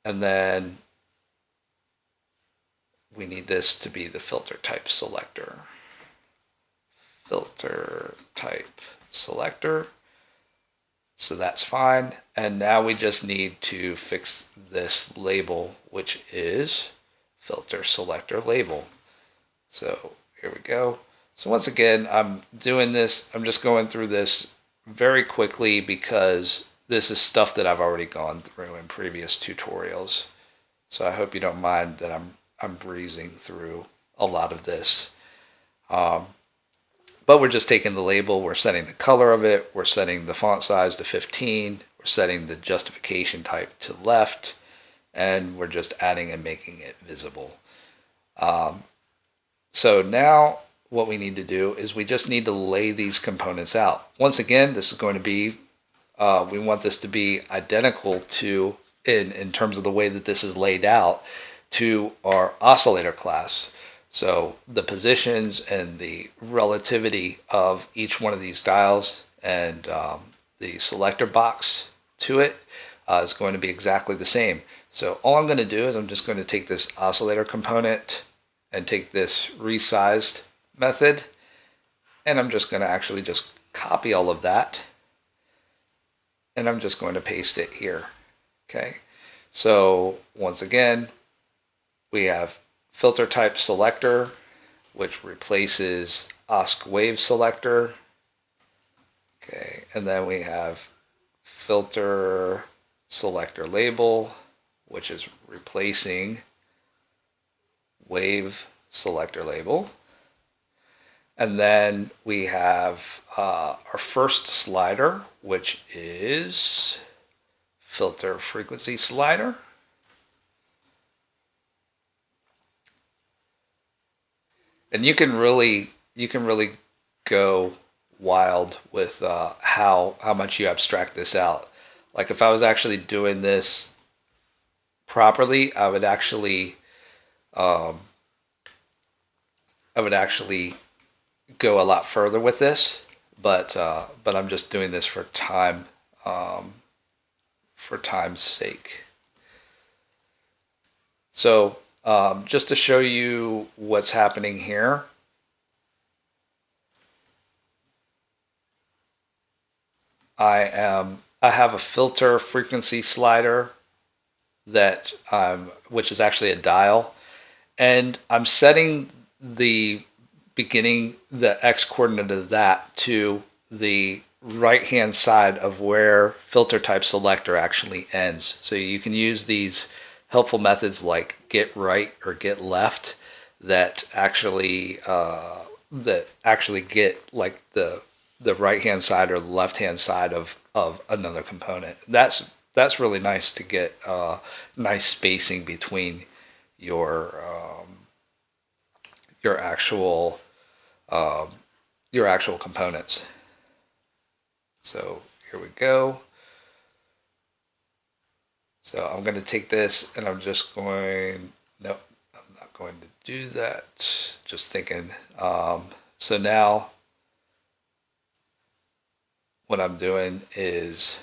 And then we need this to be the filter type selector. Filter type selector. So that's fine. And now we just need to fix this label, which is filter selector label. So here we go. So once again, I'm doing this, I'm just going through this very quickly because this is stuff that I've already gone through in previous tutorials. So I hope you don't mind that I'm breezing through a lot of this. But we're just taking the label, we're setting the color of it, we're setting the font size to 15, we're setting the justification type to left, and we're just adding and making it visible. So now what we need to do is we just need to lay these components out. Once again, this is going to be, we want this to be identical to, in terms of the way that this is laid out, to our oscillator class. So the positions and the relativity of each one of these dials and the selector box to it is going to be exactly the same. So all I'm going to do is I'm just going to take this oscillator component and take this resized method, and I'm just going to actually just copy all of that, and I'm just going to paste it here. Okay, so once again, we have filter type selector, which replaces OSC wave selector. Okay, and then we have filter selector label, which is replacing wave selector label. And then we have our first slider, which is filter frequency slider. And you can really go wild with how much you abstract this out. Like if I was actually doing this properly, I would actually go a lot further with this, but I'm just doing this for time, for time's sake. So just to show you what's happening here, I have a filter frequency slider that which is actually a dial, and I'm setting the X coordinate of that to the right hand side of where filter type selector actually ends. So you can use these helpful methods like get right or get left that actually get like the right hand side or the left hand side of another component. That's really nice to get nice spacing between your actual components. So here we go. So I'm going to take this and I'm just going, nope, I'm not going to do that. Just thinking. So now what I'm doing is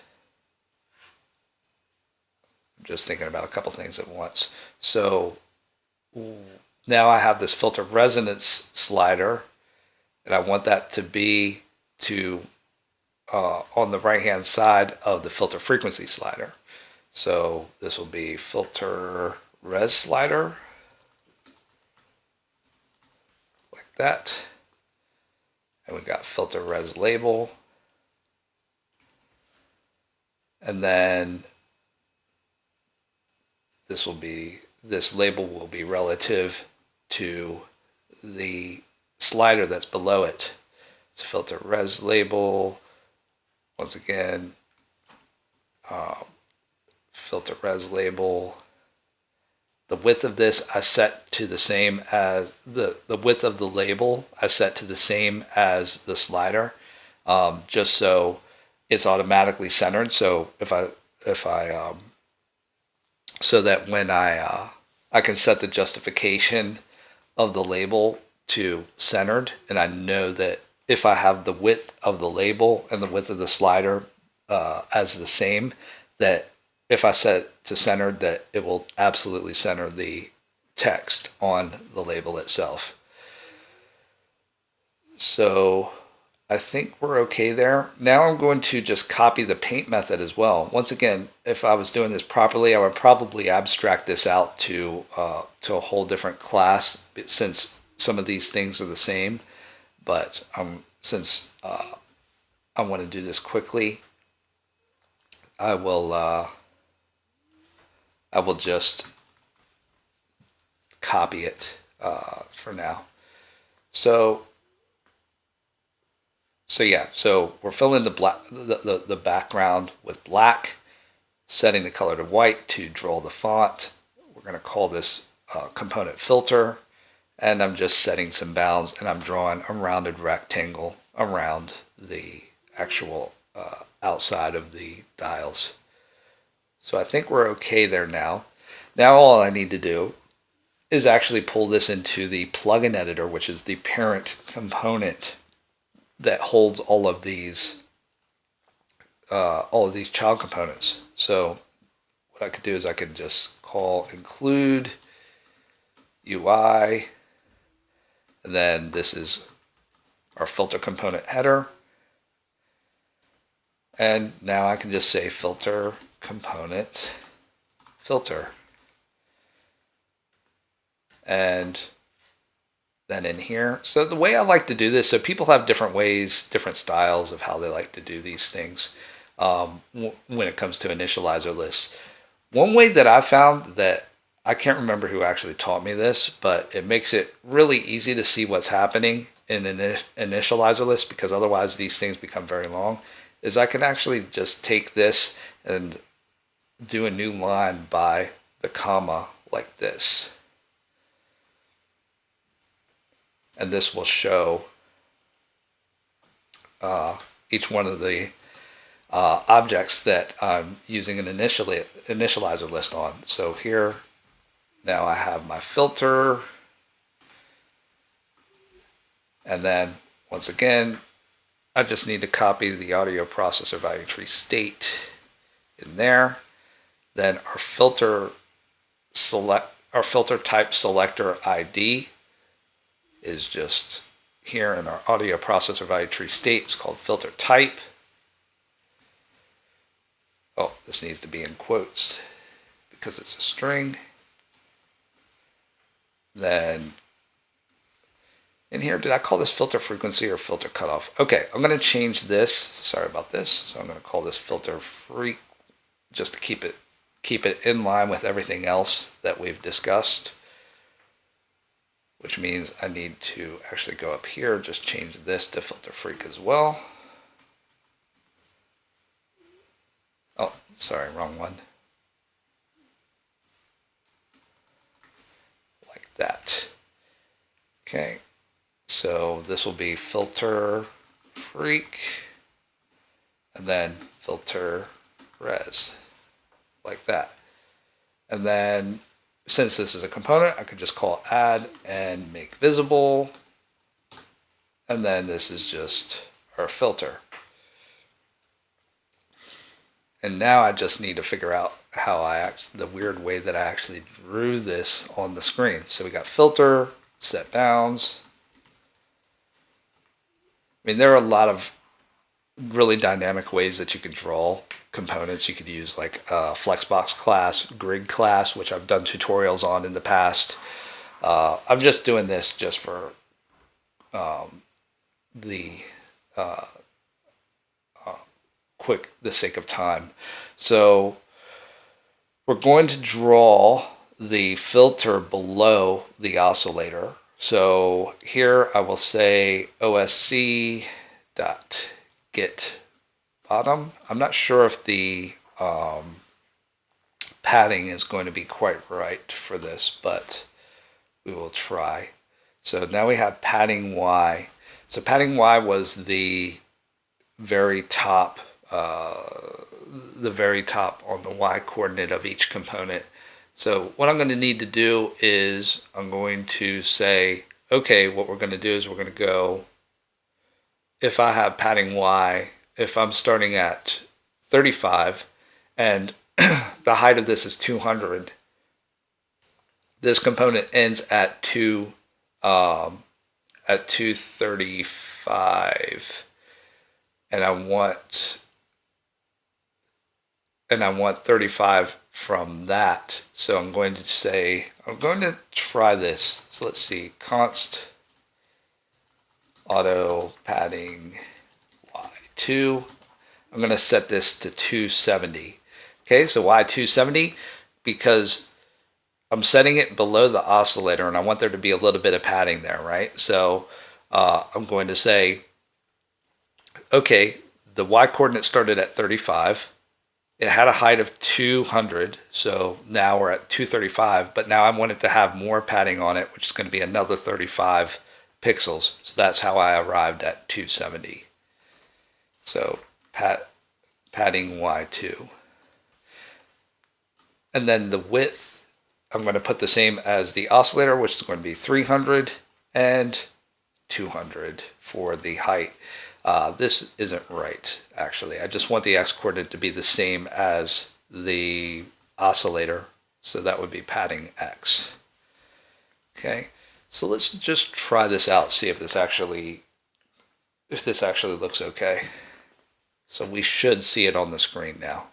I'm just thinking about a couple things at once. So now I have this filter resonance slider, and I want that to be on the right hand side of the filter frequency slider. So this will be filter res slider, like that. And we've got filter res label. And then this label will be relative to the slider that's below it. So filter res label, once again, filter res label, The width of this I set to the same as the width of the label I set to the same as the slider, just so it's automatically centered. So if I so that when I can set the justification of the label to centered, and I know that if I have the width of the label and the width of the slider as the same, that if I set to centered, that it will absolutely center the text on the label itself. So I think we're okay there. Now I'm going to just copy the paint method as well. Once again, if I was doing this properly, I would probably abstract this out to a whole different class, since some of these things are the same. But since I want to do this quickly, I will just copy it for now. So yeah, so we're filling the background with black, setting the color to white to draw the font. We're going to call this component filter, and I'm just setting some bounds, and I'm drawing a rounded rectangle around the actual outside of the dials. So I think we're okay there now. Now all I need to do is actually pull this into the plugin editor, which is the parent component that holds all of these child components. So what I could do is I could just call include UI, and then this is our filter component header. And now I can just say filter component filter. And then in here, so the way I like to do this, so people have different ways, different styles of how they like to do these things when it comes to initializer lists. One way that I found, that I can't remember who actually taught me this, but it makes it really easy to see what's happening in an initializer list, because otherwise these things become very long, is I can actually just take this and do a new line by the comma like this. And this will show each one of the objects that I'm using an initializer list on. So here, now I have my filter. And then, once again, I just need to copy the audio processor value tree state in there. Then our filter type selector ID is just here in our audio processor value tree state. It's called filter type. Oh, this needs to be in quotes because it's a string. Then in here, did I call this filter frequency or filter cutoff? Okay, I'm going to change this. Sorry about this. So I'm going to call this filter freq, just to keep it in line with everything else that we've discussed. Which means I need to actually go up here, just change this to filter freak as well. Oh, sorry, wrong one. Like that. Okay, so this will be filter freak, and then filter res, like that. And then, since this is a component, I could just call add and make visible. And then this is just our filter. And now I just need to figure out how the weird way that I actually drew this on the screen. So we got filter, set bounds. I mean, there are a lot of really dynamic ways that you could draw components. You could use like a Flexbox class, grid class, which I've done tutorials on in the past. I'm just doing this just for the sake of time. So we're going to draw the filter below the oscillator. So here I will say OSC dot get bottom. I'm not sure if the padding is going to be quite right for this, but we will try. So now we have padding Y. So padding Y was the very top on the Y coordinate of each component. So what I'm going to need to do is I'm going to say, okay, what we're going to do is we're going to go, if I have padding Y, if I'm starting at 35 and the height of this is 200, this component ends at 235, and I want 35 from that. So I'm going to say, I'm going to try this. So let's see, const auto padding Y2. I'm going to set this to 270. Okay, so why 270? Because I'm setting it below the oscillator and I want there to be a little bit of padding there, right? So I'm going to say, okay, the Y coordinate started at 35. It had a height of 200, so now we're at 235, but now I want it to have more padding on it, which is going to be another 35 pixels. So that's how I arrived at 270. So padding Y2. And then the width, I'm going to put the same as the oscillator, which is going to be 300 and 200 for the height. This isn't right, actually. I just want the X coordinate to be the same as the oscillator, so that would be padding X. Okay, so let's just try this out, see if this actually looks okay. So we should see it on the screen now.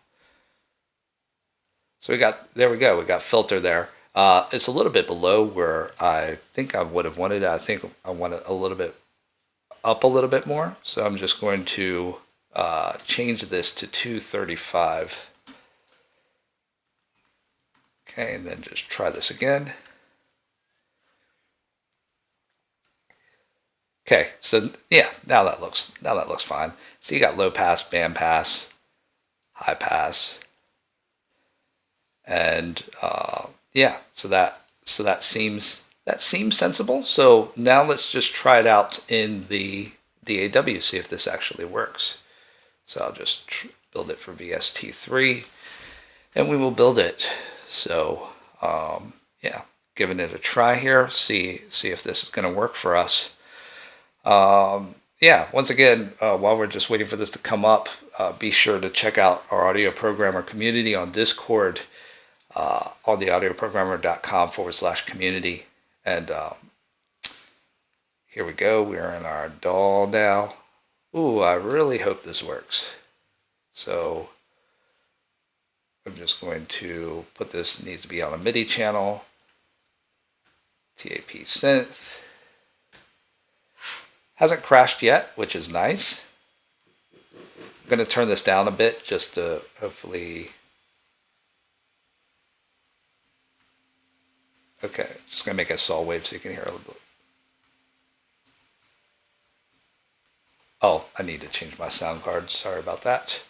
So there we go, we got filter there. It's a little bit below where I think I would have wanted it. I think I want it a little bit up a little bit more. So I'm just going to change this to 235. Okay, and then just try this again. Okay, so yeah, now that looks fine. So you got low pass, band pass, high pass, and yeah, so that seems sensible. So now let's just try it out in the DAW, see if this actually works. So I'll just build it for VST3, and we will build it. So yeah, giving it a try here, see if this is going to work for us. Yeah, once again, while we're just waiting for this to come up, be sure to check out our audio programmer community on Discord, on the audioprogrammer.com/community. And here we go, we're in our DAW now. Ooh, I really hope this works. So I'm just going to put this, it needs to be on a MIDI channel. TAP Synth. Hasn't crashed yet, which is nice. I'm going to turn this down a bit just to hopefully... Okay, just going to make a saw wave so you can hear a little bit. Oh, I need to change my sound card. Sorry about that.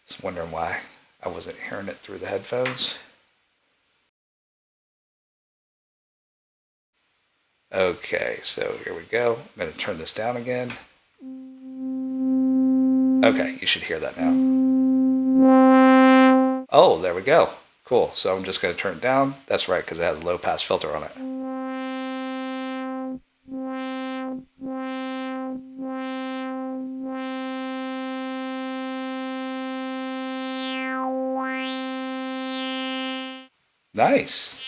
Just wondering why I wasn't hearing it through the headphones. Okay, so here we go. I'm going to turn this down again. Okay, you should hear that now. Oh, there we go. Cool, so I'm just going to turn it down. That's right, because it has a low pass filter on it. Nice.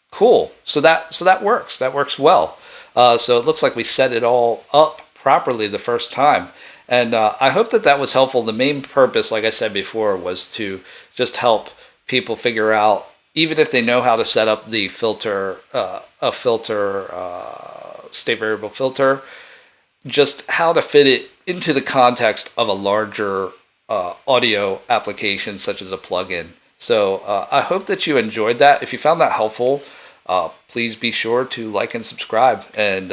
Cool. So that works. That works well. So it looks like we set it all up properly the first time. And I hope that was helpful. The main purpose, like I said before, was to just help people figure out, even if they know how to set up the filter, state variable filter, just how to fit it into the context of a larger audio application such as a plugin. So I hope that you enjoyed that. If you found that helpful, please be sure to like and subscribe. And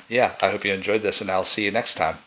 yeah, I hope you enjoyed this, and I'll see you next time.